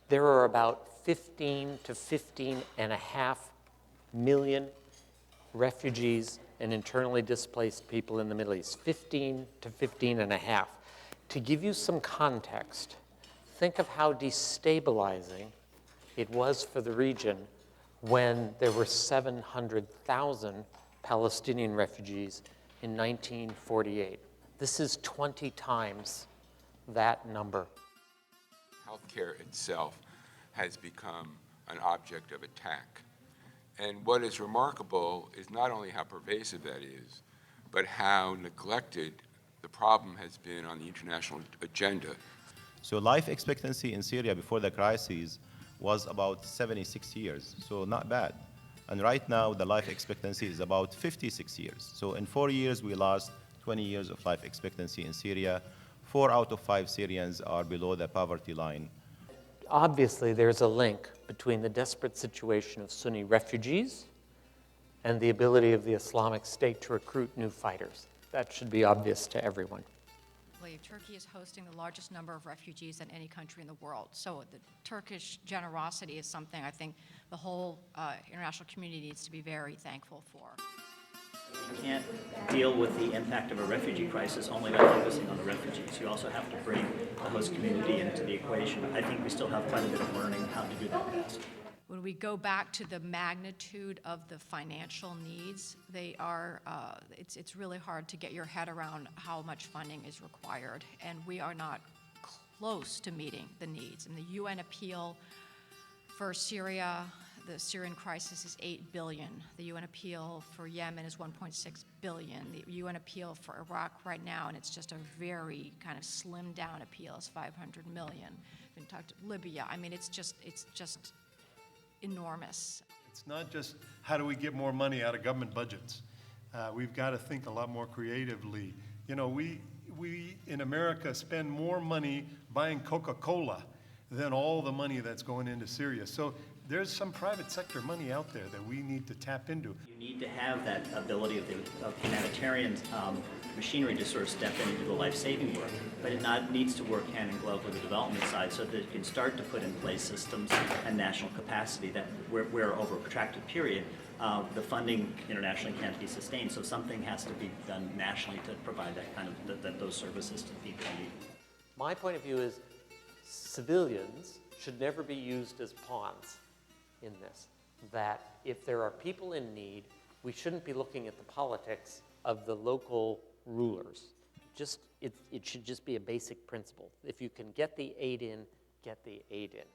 There are about 15 to 15.5 million refugees and internally displaced people in the Middle East, 15 to 15.5. To give you some context, think of how destabilizing it was for the region when there were 700,000 Palestinian refugees in 1948. This is 20 times that number. Healthcare itself has become an object of attack. And what is remarkable is not only how pervasive that is, but how neglected the problem has been on the international agenda. So life expectancy in Syria before the crisis was about 76 years, so not bad. And right now, the life expectancy is about 56 years. So in 4 years, we lost 20 years of life expectancy in Syria. 4 out of 5 Syrians are below the poverty line. Obviously, there's a link between the desperate situation of Sunni refugees and the ability of the Islamic State to recruit new fighters. That should be obvious to everyone. Turkey is hosting the largest number of refugees than any country in the world. So the Turkish generosity is something I think the whole international community needs to be very thankful for. You can't deal with the impact of a refugee crisis only by focusing on the refugees. You also have to bring the host community into the equation. I think we still have quite a bit of learning how to do that best. When we go back to the magnitude of the financial needs, they are, it's really hard to get your head around how much funding is required, and we are not close to meeting the needs. And the UN appeal for Syria, the Syrian crisis is $8 billion. The UN appeal for Yemen is $1.6 billion. The UN appeal for Iraq right now, and it's just a very kind of slimmed down appeal, is $500 million. We've talked to Libya. I mean, it's just enormous. It's not just how do we get more money out of government budgets. We've got to think a lot more creatively. You know, we in America spend more money buying Coca-Cola than all the money that's going into Syria. So there's some private sector money out there that we need to tap into. You need to have that ability of humanitarian machinery to sort of step in and do the life-saving work, but it needs to work hand in glove with the development side so that you can start to put in place systems and national capacity that where over a protracted period the funding internationally can't be sustained. So something has to be done nationally to provide that kind of those services to the people in need. My point of view is civilians should never be used as pawns in this, that if there are people in need, we shouldn't be looking at the politics of the local rulers. It should just be a basic principle. If you can get the aid in, get the aid in.